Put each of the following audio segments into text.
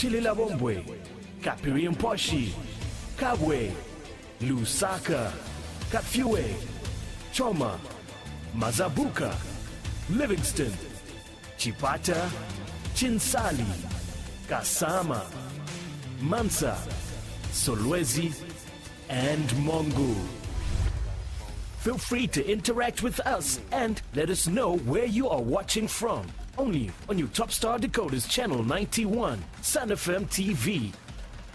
Chililabombwe, Kapiriamposhi, Kabwe, Lusaka, Kafue, Choma, Mazabuka, Livingston, Chipata, Chinsali, Kasama, Mansa, Solwezi, and Mongu. Feel free to interact with us and let us know where you are watching from. Only on your Top Star Decoders Channel 91, Sun FM TV.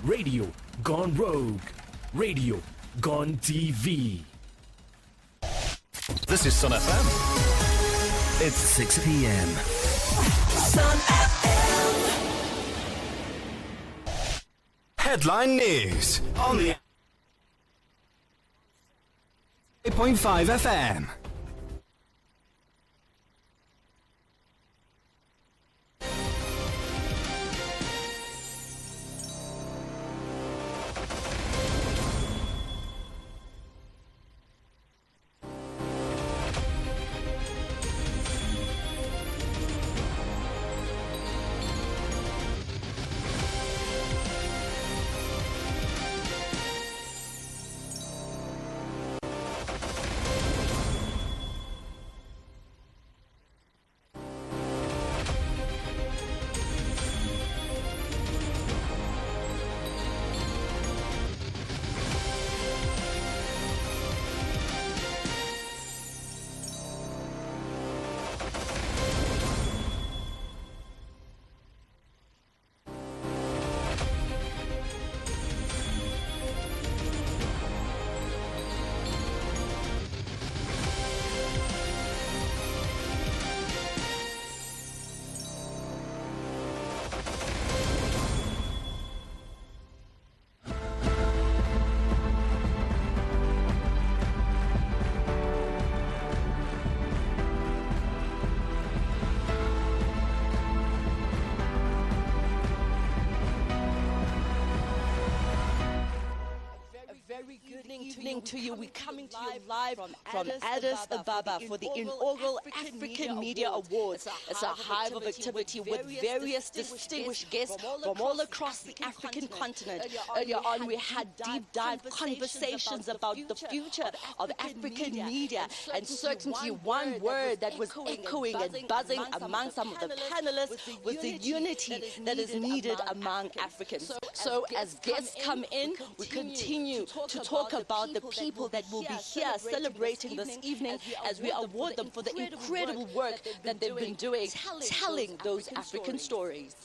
Radio Gone Rogue. Radio Gone TV. This is Sun FM. It's 6 p.m. Sun FM. Headline news on the 8.5 FM. Evening to you. We're coming to you live from Addis Ababa for the inaugural African Media Awards. It's a hive of activity with various distinguished guests from all across the African continent. Earlier on, we had deep dive conversations about the future of African media, and certainly one word that was echoing and buzzing among some of the panelists was the unity that is needed among Africans. So as guests come in, we continue to talk about the people that will be here celebrating this evening as we award them for the incredible work that they've been doing, telling those African stories.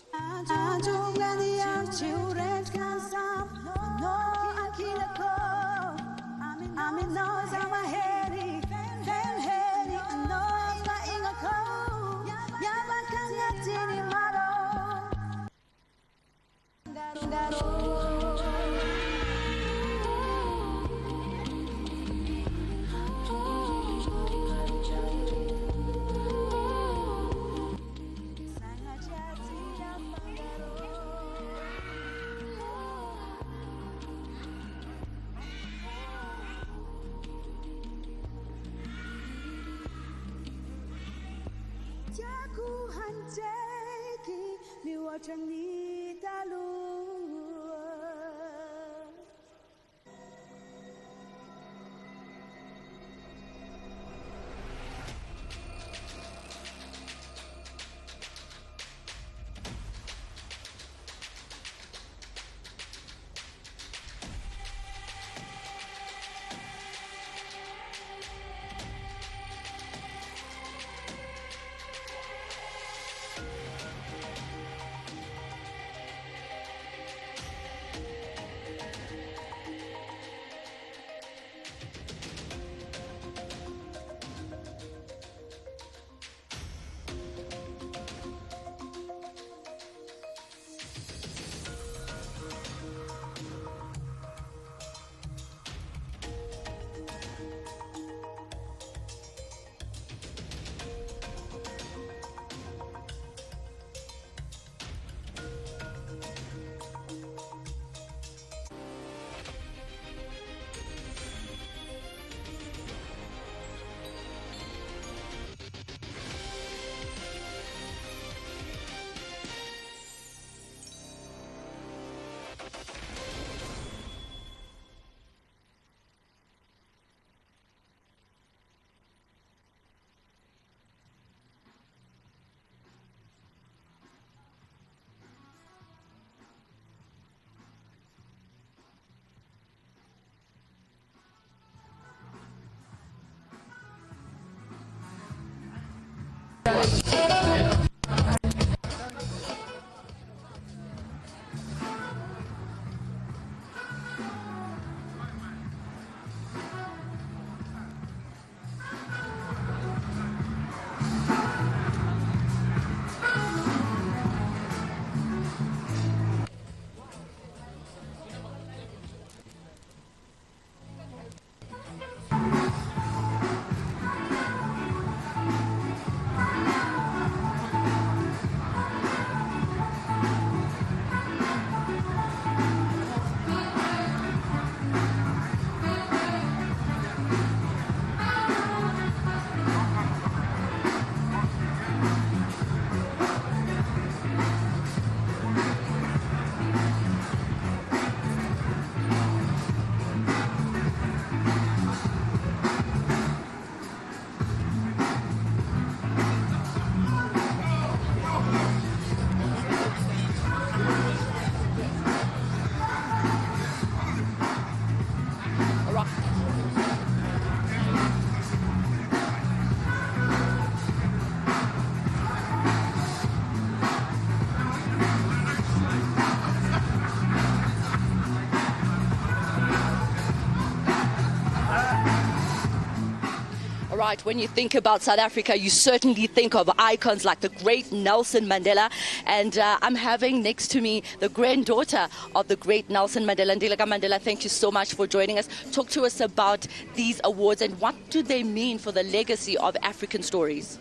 Right, when you think about South Africa, you certainly think of icons like the great Nelson Mandela. And I'm having next to me the granddaughter of the great Nelson Mandela. Ndileka Mandela, thank you so much for joining us. Talk to us about these awards and what do they mean for the legacy of African stories?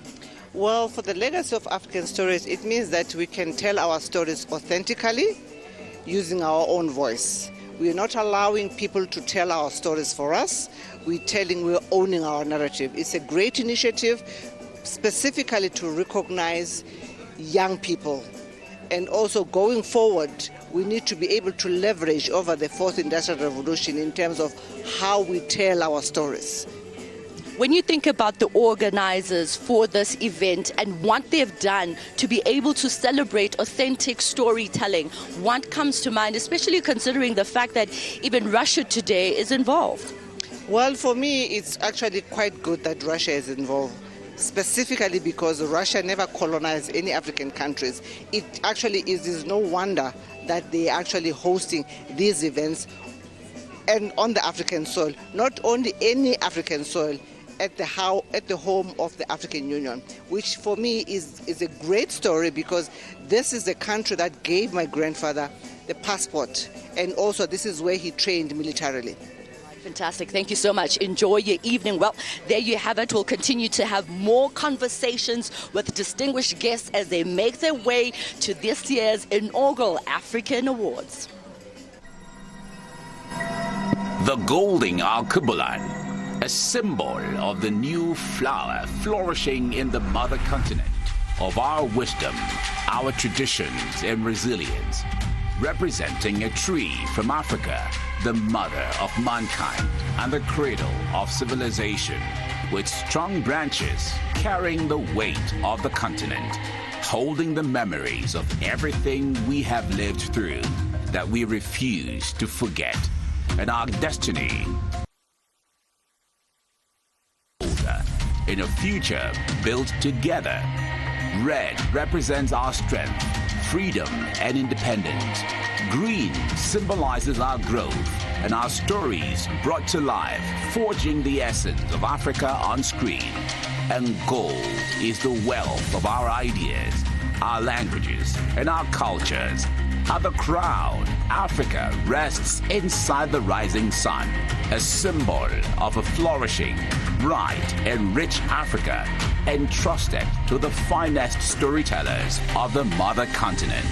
Well, for the legacy of African stories, it means that we can tell our stories authentically using our own voice. We're not allowing people to tell our stories for us. We're owning our narrative. It's a great initiative specifically to recognize young people. And also going forward, we need to be able to leverage over the fourth industrial revolution in terms of how we tell our stories. When you think about the organizers for this event and what they've done to be able to celebrate authentic storytelling, what comes to mind, especially considering the fact that even Russia today is involved? Well, for me, it's actually quite good that Russia is involved, specifically because Russia never colonized any African countries. It actually is no wonder that they are actually hosting these events and on the African soil, not only any African soil, at the home of the African Union, which for me is a great story because this is the country that gave my grandfather the passport, and also this is where he trained militarily. Fantastic. Thank you so much. Enjoy your evening. Well, there you have it. We'll continue to have more conversations with distinguished guests as they make their way to this year's inaugural African Awards. The golden arquebus, a symbol of the new flower flourishing in the mother continent, of our wisdom, our traditions and resilience, representing a tree from Africa, the mother of mankind and the cradle of civilization, with strong branches carrying the weight of the continent, holding the memories of everything we have lived through that we refuse to forget, and our destiny in a future built together. Red represents our strength, freedom, and independence. Green symbolizes our growth and our stories brought to life, forging the essence of Africa on screen. And gold is the wealth of our ideas, our languages, and our cultures. At the crown, Africa rests inside the rising sun, a symbol of a flourishing, bright, and rich Africa, entrusted to the finest storytellers of the mother continent.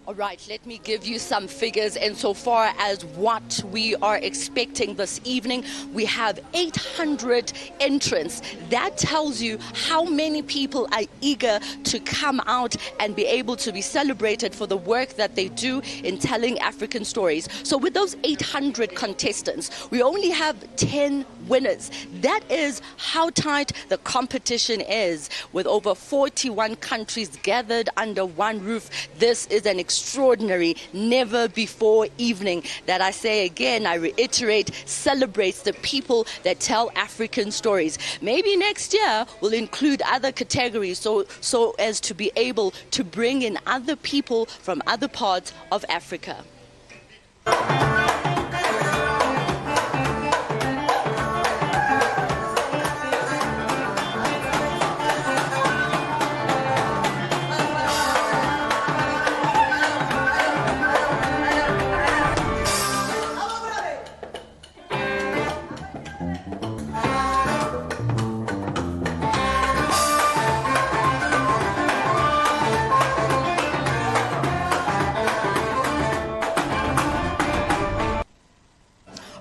All right, let me give you some figures insofar as what we are expecting this evening. We have 800 entrants. That tells you how many people are eager to come out and be able to be celebrated for the work that they do in telling African stories. So with those 800 contestants, we only have 10 winners. That is how tight the competition is, with over 41 countries gathered under one roof. This is an extraordinary, never before evening that, I say again, I reiterate, celebrates the people that tell African stories. Maybe next year we'll include other categories so as to be able to bring in other people from other parts of Africa.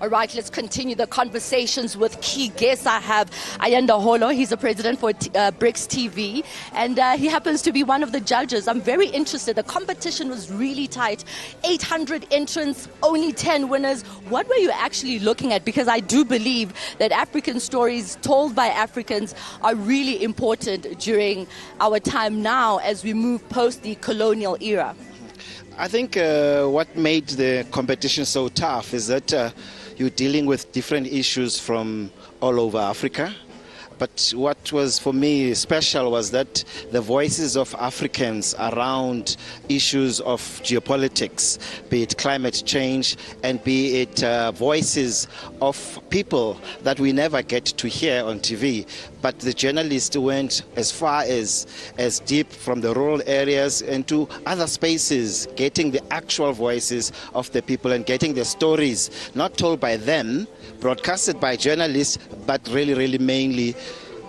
All right, let's continue the conversations with key guests. I have Ayanda Holo. He's the president for BRICS TV, and he happens to be one of the judges. I'm very interested. The competition was really tight. 800 entrants, only 10 winners. What were you actually looking at? Because I do believe that African stories told by Africans are really important during our time now as we move post the colonial era. I think what made the competition so tough is that you're dealing with different issues from all over Africa. But what was for me special was that the voices of Africans around issues of geopolitics, be it climate change and be it voices of people that we never get to hear on TV. But the journalists went as far as deep from the rural areas into other spaces, getting the actual voices of the people and getting the stories, not told by them, broadcasted by journalists, but really mainly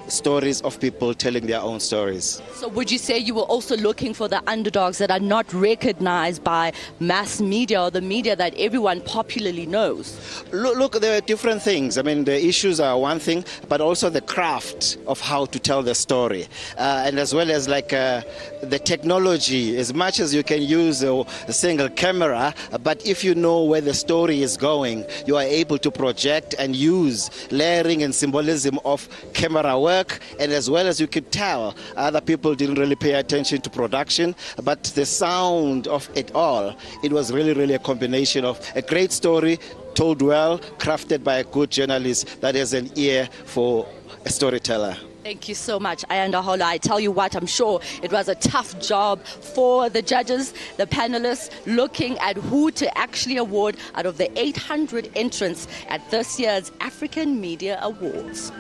stories of people telling their own stories. So would you say you were also looking for the underdogs that are not recognized by mass media or the media that everyone popularly knows? Look, there are different things. I mean, the issues are one thing, but also the craft of how to tell the story. And as well as the technology, as much as you can use a single camera, but if you know where the story is going, you are able to project and use layering and symbolism of camera work. And as well as you could tell, other people didn't really pay attention to production, but the sound of it all, it was really a combination of a great story told well, crafted by a good journalist that has an ear for a storyteller. Thank you so much, Ayanda Holo. I tell you what, I'm sure it was a tough job for the judges, the panelists, looking at who to actually award out of the 800 entrants at this year's African Media Awards.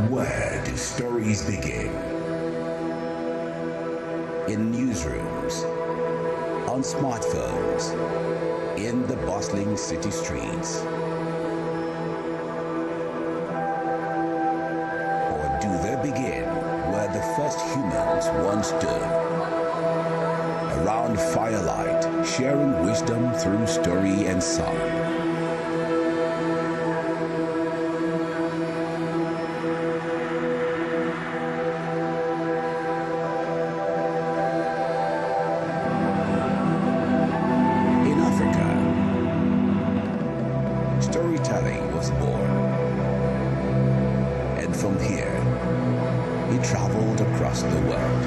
Where do stories begin? In newsrooms, on smartphones, in the bustling city streets. Or do they begin where the first humans once stood? Around firelight, sharing wisdom through story and song. Storytelling was born, and from here, it traveled across the world.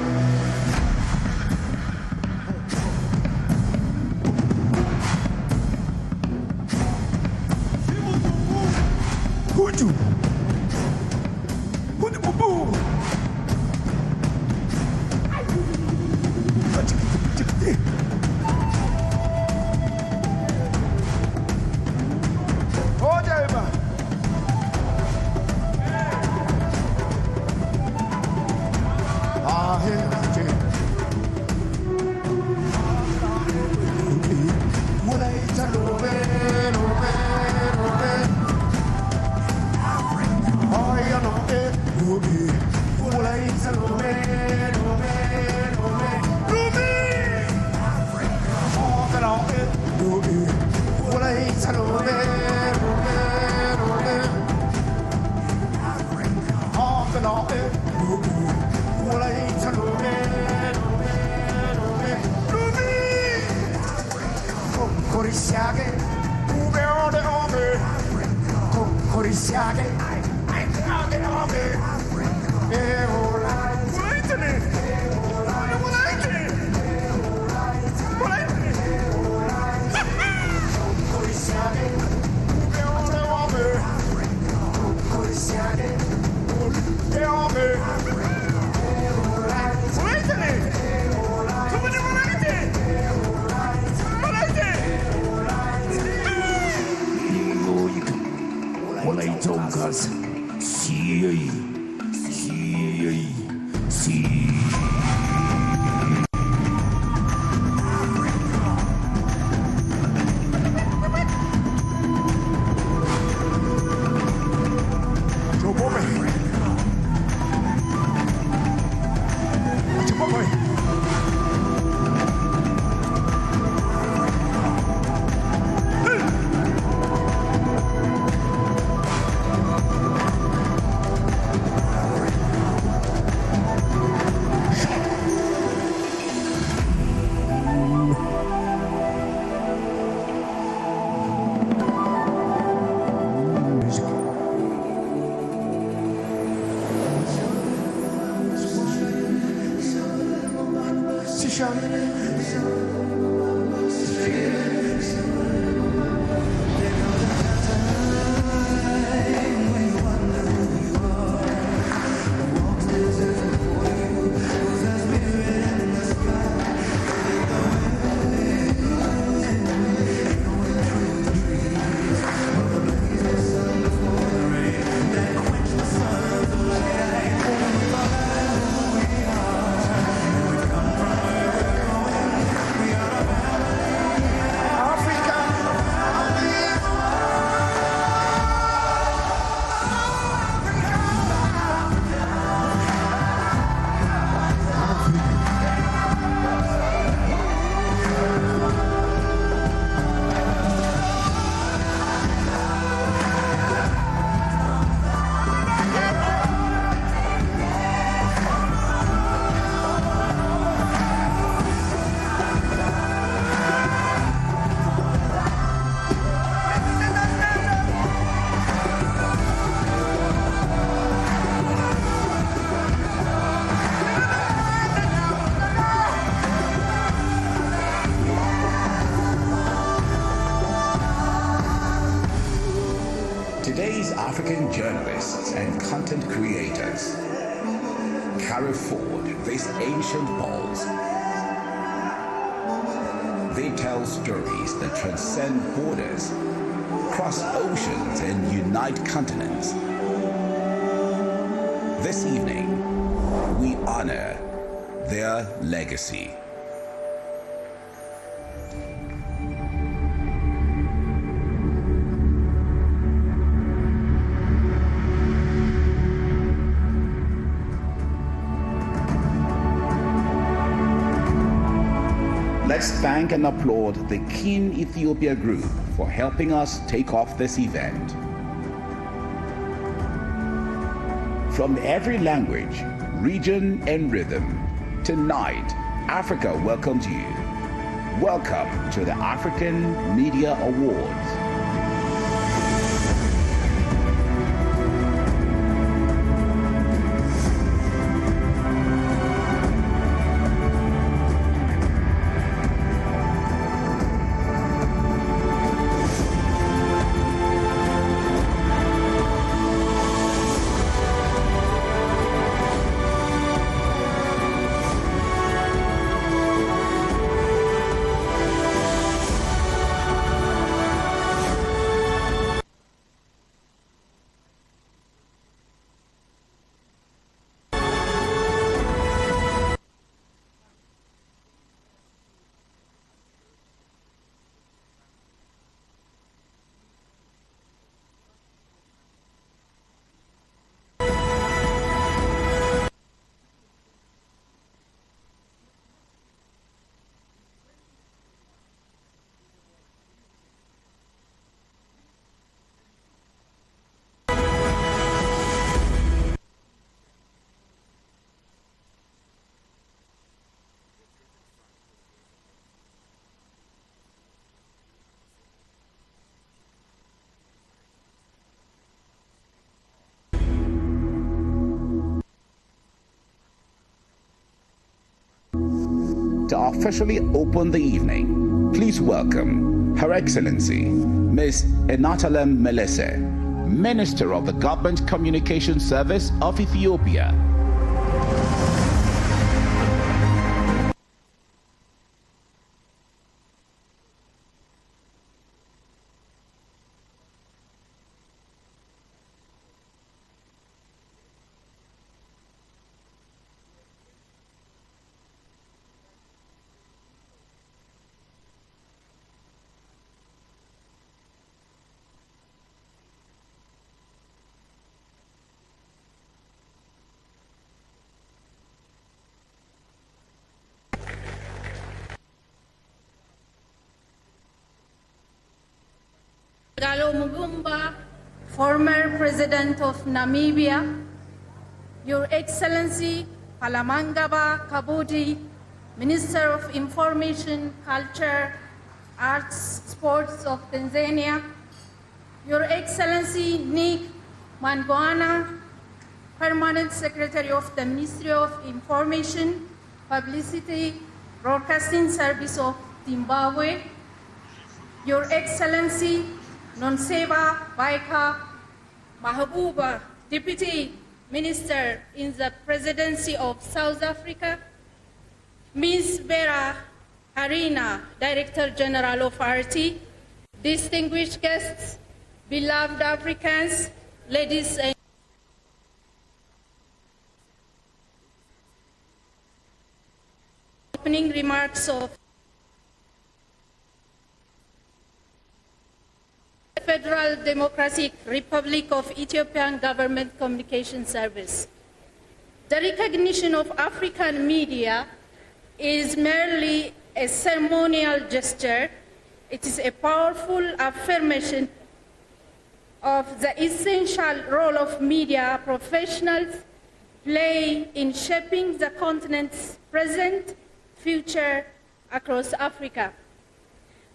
Today's African journalists and content creators carry forward these ancient balls. They tell stories that transcend borders, cross oceans, and unite continents. This evening, we honor their legacy. Let's thank and applaud the Keen Ethiopia Group for helping us take off this event. From every language, region, and rhythm, tonight, Africa welcomes you. Welcome to the African Media Awards. To officially open the evening, please welcome Her Excellency Ms. Enatalem Melese, Minister of the Government Communications Service of Ethiopia. Galo Mugumba, former President of Namibia, Your Excellency Palamangaba Kabudi, Minister of Information, Culture, Arts, Sports of Tanzania, Your Excellency Nick Mangwana, Permanent Secretary of the Ministry of Information, Publicity, Broadcasting Service of Zimbabwe, Your Excellency Nonseba Baika Mahabuba, Deputy Minister in the Presidency of South Africa, Ms. Vera Harina, Director General of RT, distinguished guests, beloved Africans, ladies and opening remarks of Federal Democratic Republic of Ethiopian Government Communication Service. The recognition of African media is merely a ceremonial gesture. It is a powerful affirmation of the essential role of media professionals play in shaping the continent's present, future across Africa.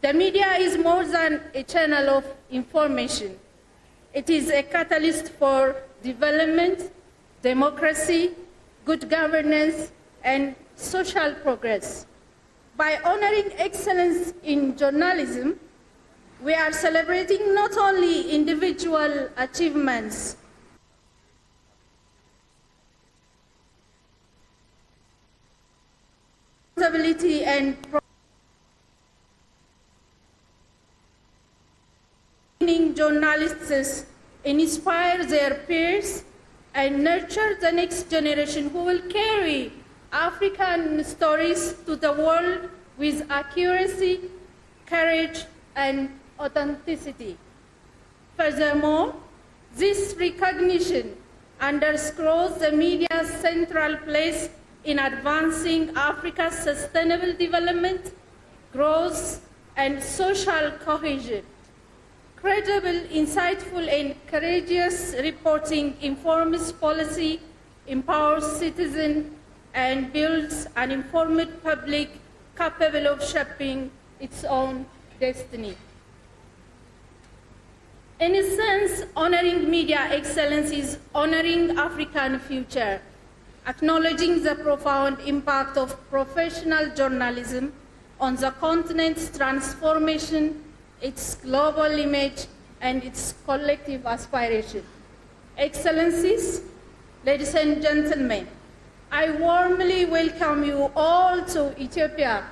The media is more than a channel of information. It is a catalyst for development, democracy, good governance, and social progress. By honoring excellence in journalism, we are celebrating not only individual achievements, responsibility and journalists inspire their peers and nurture the next generation who will carry African stories to the world with accuracy, courage, and authenticity. Furthermore, this recognition underscores the media's central place in advancing Africa's sustainable development, growth, and social cohesion. Credible, insightful, and courageous reporting informs policy, empowers citizens, and builds an informed public capable of shaping its own destiny. In a sense, honoring media excellence is honoring African future, acknowledging the profound impact of professional journalism on the continent's transformation, its global image, and its collective aspiration. Excellencies, ladies and gentlemen, I warmly welcome you all to Ethiopia,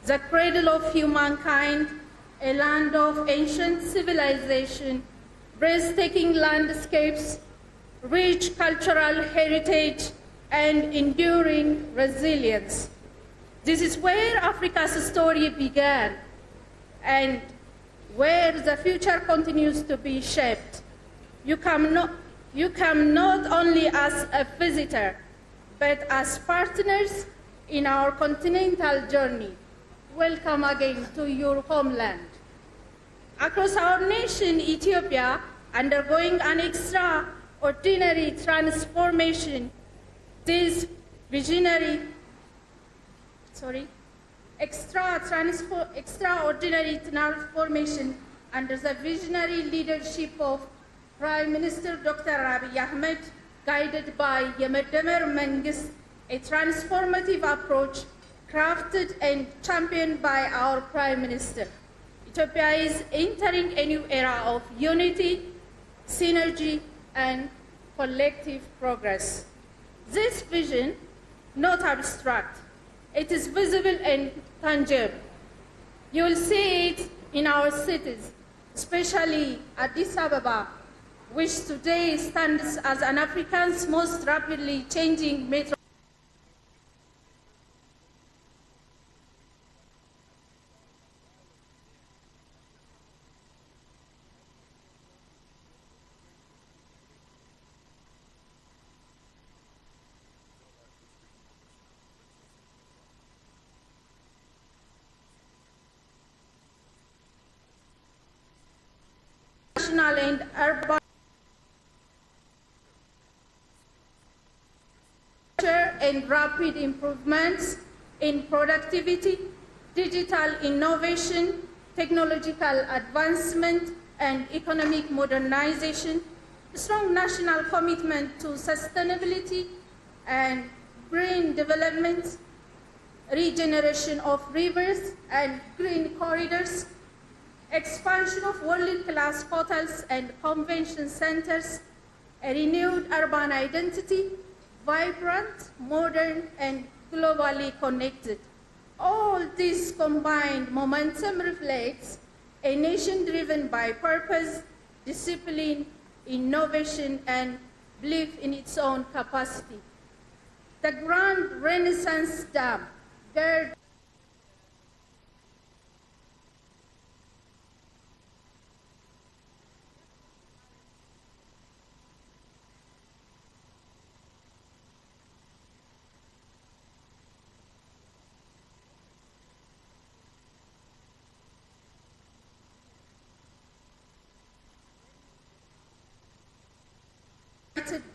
the cradle of humankind, a land of ancient civilization, breathtaking landscapes, rich cultural heritage, and enduring resilience. This is where Africa's story began and where the future continues to be shaped. You come not only as a visitor, but as partners in our continental journey. Welcome again to your homeland. Across our nation, Ethiopia, undergoing an extraordinary transformation, extraordinary transformation under the visionary leadership of Prime Minister Dr. Abiy Ahmed, guided by Yemedemer Mengist, a transformative approach crafted and championed by our Prime Minister. Ethiopia is entering a new era of unity, synergy, and collective progress. This vision, not abstract, it is visible and tangible. You will see it in our cities, especially Addis Ababa, which today stands as an Africa's most rapidly changing metro. National and urban and rapid improvements in productivity, digital innovation, technological advancement, and economic modernization, strong national commitment to sustainability and green development, regeneration of rivers and green corridors, expansion of world-class hotels and convention centers, a renewed urban identity, vibrant, modern, and globally connected. All this combined momentum reflects a nation driven by purpose, discipline, innovation, and belief in its own capacity. The Grand Renaissance Dam,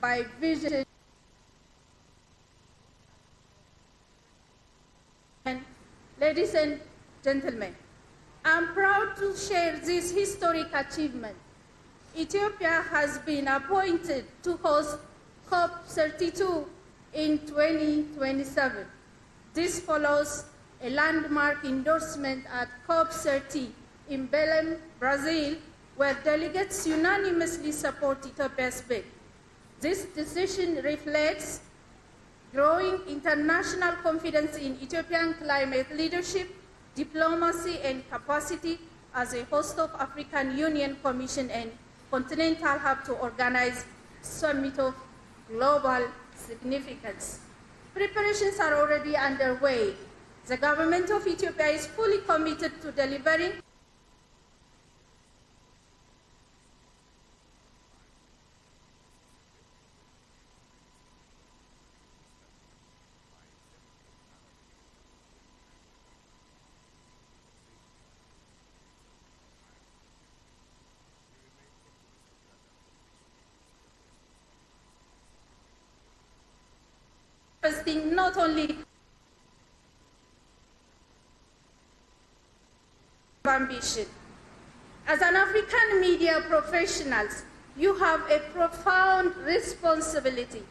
by vision. And ladies and gentlemen, I'm proud to share this historic achievement. Ethiopia has been appointed to host COP32 in 2027. This follows a landmark endorsement at COP30 in Belém, Brazil, where delegates unanimously support Ethiopia's bid. This decision reflects growing international confidence in Ethiopian climate leadership, diplomacy, and capacity as a host of African Union Commission and Continental Hub to organize Summit of global significance. Preparations are already underway. The government of Ethiopia is fully committed to delivering not only ambition. As an African media professionals, you have a profound responsibility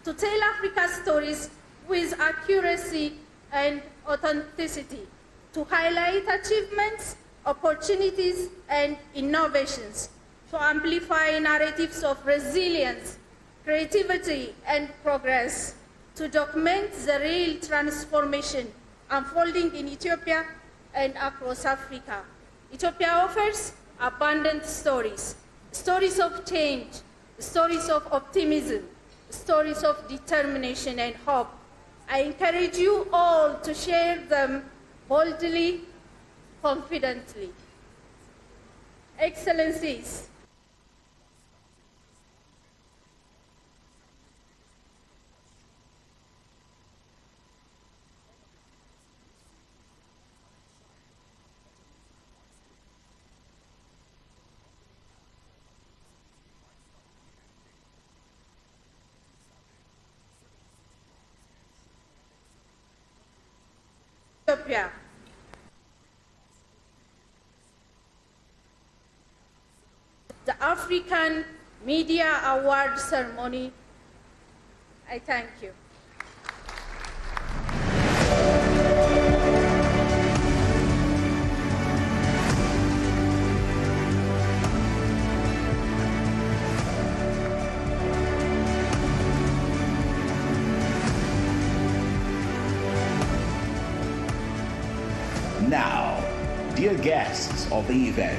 to tell Africa's stories with accuracy and authenticity, to highlight achievements, opportunities, and innovations, to amplify narratives of resilience, creativity, and progress, to document the real transformation unfolding in Ethiopia and across Africa. Ethiopia offers abundant stories, stories of change, stories of optimism, stories of determination and hope. I encourage you all to share them boldly, confidently. Excellencies, Ethiopia. The African Media Award ceremony. I thank you. Now, dear guests of the event,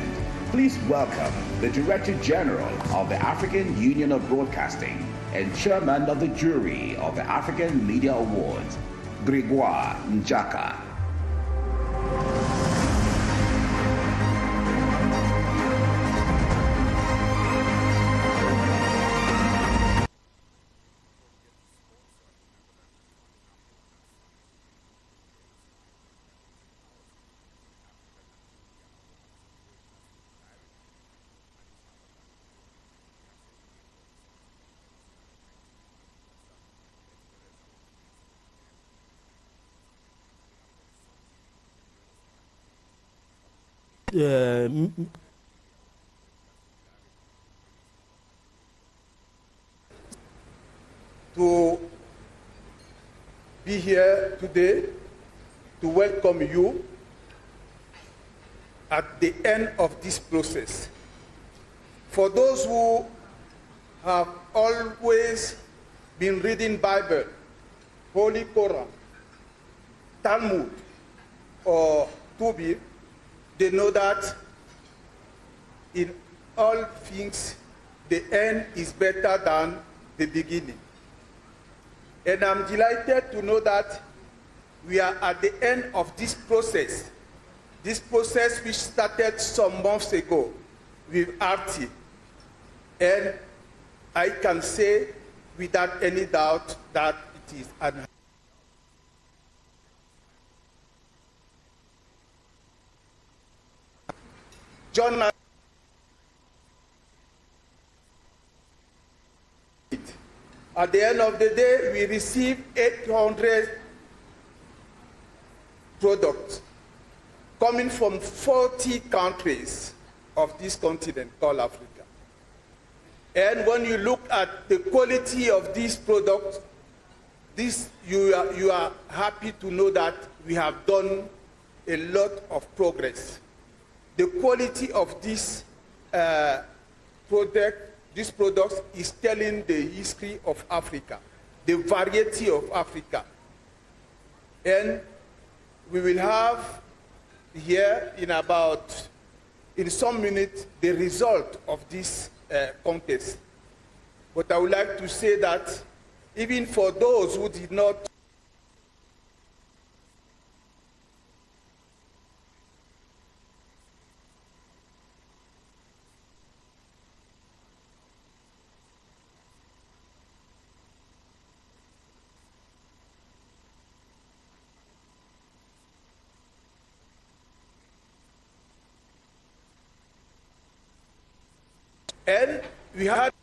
please welcome the Director General of the African Union of Broadcasting and Chairman of the Jury of the African Media Awards, Gregoire Njaka. To be here today to welcome you at the end of this process. For those who have always been reading Bible, Holy Quran, Talmud, or Tubir, they know that in all things, the end is better than the beginning. And I'm delighted to know that we are at the end of this process which started some months ago with RT. And I can say without any doubt that it is an John. At the end of the day, we received 800 products coming from 40 countries of this continent called Africa. And when you look at the quality of these products, you are happy to know that we have done a lot of progress. The quality of this these products is telling the history of Africa, the variety of Africa. And we will have here in some minutes, the result of this contest. But I would like to say that even for those who did not and we had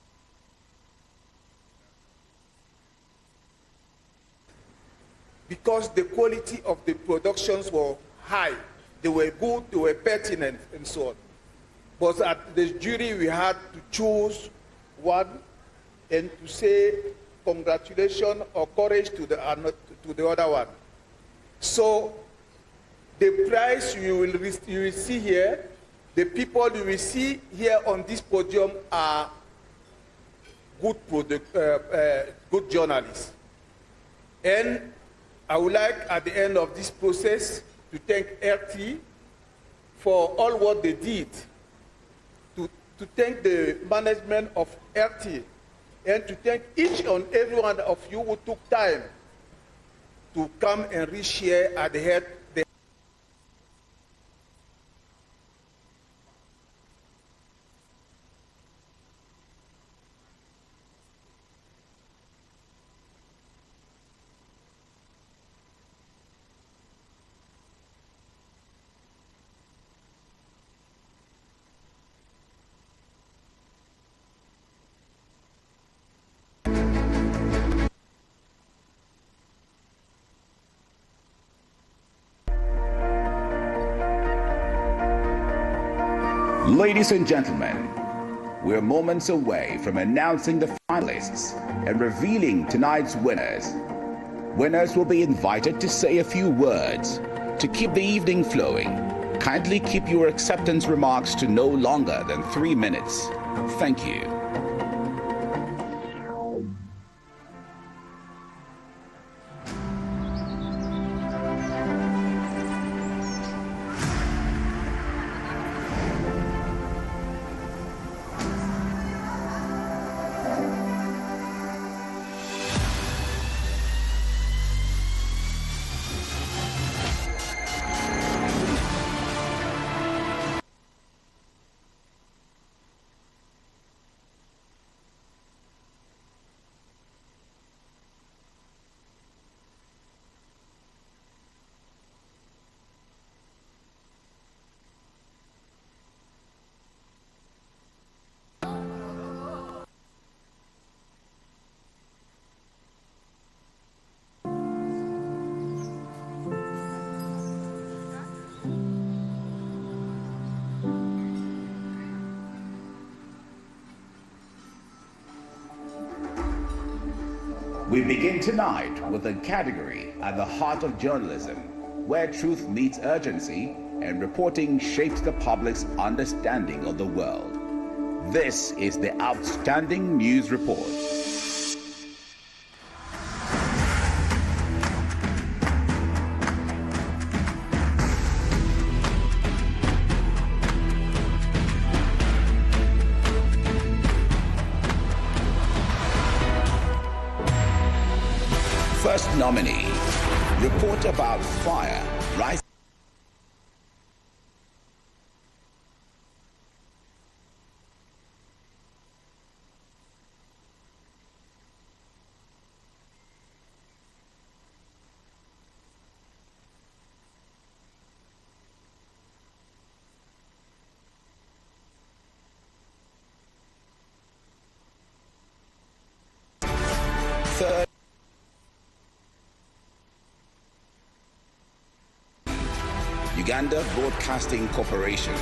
because the quality of the productions were high, they were good, they were pertinent, and so on. But at the jury, we had to choose one and to say congratulations or courage to the other one. So the prize you will see here, the people you will see here on this podium are good journalists. And I would like, at the end of this process, to thank RT for all what they did, to thank the management of RT, and to thank each and every one of you who took time to come and reshare at the head. Ladies and gentlemen, we're moments away from announcing the finalists and revealing tonight's winners. Winners will be invited to say a few words. To keep the evening flowing, kindly keep your acceptance remarks to no longer than 3 minutes. Thank you. We begin tonight with a category at the heart of journalism, where truth meets urgency and reporting shapes the public's understanding of the world. This is the Outstanding News Report. First nominee, report about fire rising. Third, Uganda Broadcasting Corporation.